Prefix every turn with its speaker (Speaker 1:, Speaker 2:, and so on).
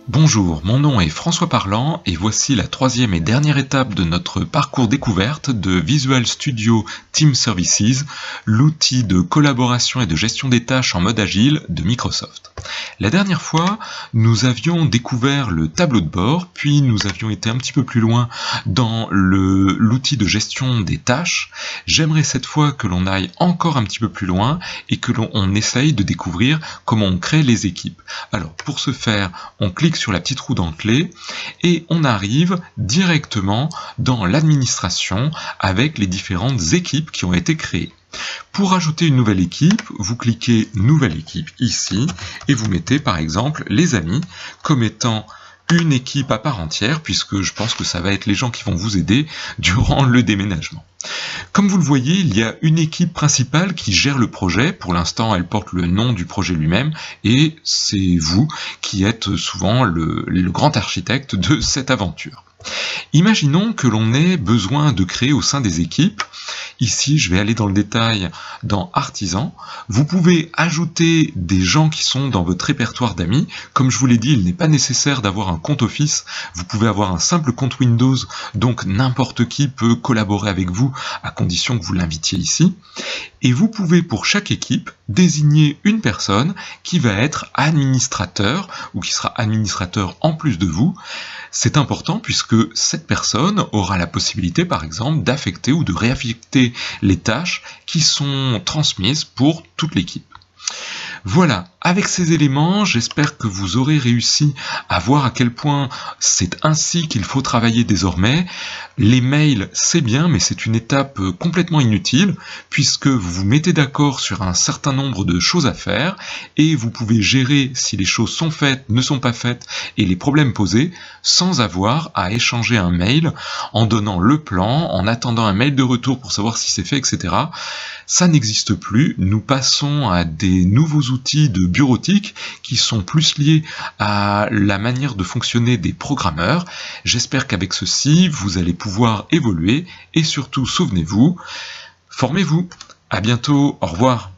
Speaker 1: Bonjour, mon nom est François Parlant et voici la troisième et dernière étape de notre parcours découverte de Visual Studio Team Services, l'outil de collaboration et de gestion des tâches en mode agile de Microsoft. La dernière fois, nous avions découvert le tableau de bord, puis nous avions été un petit peu plus loin dans l'outil de gestion des tâches. J'aimerais cette fois que l'on aille encore un petit peu plus loin et que l'on essaye de découvrir comment on crée les équipes. Alors pour ce faire, on clique sur la petite roue d'entrée et on arrive directement dans l'administration avec les différentes équipes qui ont été créées. Pour ajouter une nouvelle équipe, vous cliquez Nouvelle équipe ici et vous mettez par exemple les amis comme étant une équipe à part entière, puisque je pense que ça va être les gens qui vont vous aider durant le déménagement. Comme vous le voyez, il y a une équipe principale qui gère le projet. Pour l'instant, elle porte le nom du projet lui-même et c'est vous qui êtes souvent le grand architecte de cette aventure. Imaginons que l'on ait besoin de créer au sein des équipes. Ici, je vais aller dans le détail dans Artisan. Vous pouvez ajouter des gens qui sont dans votre répertoire d'amis. Comme je vous l'ai dit, il n'est pas nécessaire d'avoir un compte Office. Vous pouvez avoir un simple compte Windows, donc n'importe qui peut collaborer avec vous à condition que vous l'invitiez ici. Et vous pouvez pour chaque équipe désigner une personne qui va être administrateur ou qui sera administrateur en plus de vous. C'est important puisque cette personne aura la possibilité par exemple d'affecter ou de réaffecter les tâches qui sont transmises pour toute l'équipe. Voilà, avec ces éléments, j'espère que vous aurez réussi à voir à quel point c'est ainsi qu'il faut travailler désormais. Les mails, c'est bien, mais c'est une étape complètement inutile, puisque vous vous mettez d'accord sur un certain nombre de choses à faire, et vous pouvez gérer si les choses sont faites, ne sont pas faites, et les problèmes posés, sans avoir à échanger un mail, en donnant le plan, en attendant un mail de retour pour savoir si c'est fait, etc. Ça n'existe plus, nous passons à des nouveaux outils de bureautique qui sont plus liés à la manière de fonctionner des programmeurs. J'espère qu'avec ceci, vous allez pouvoir évoluer et surtout, souvenez-vous, formez-vous. À bientôt, au revoir.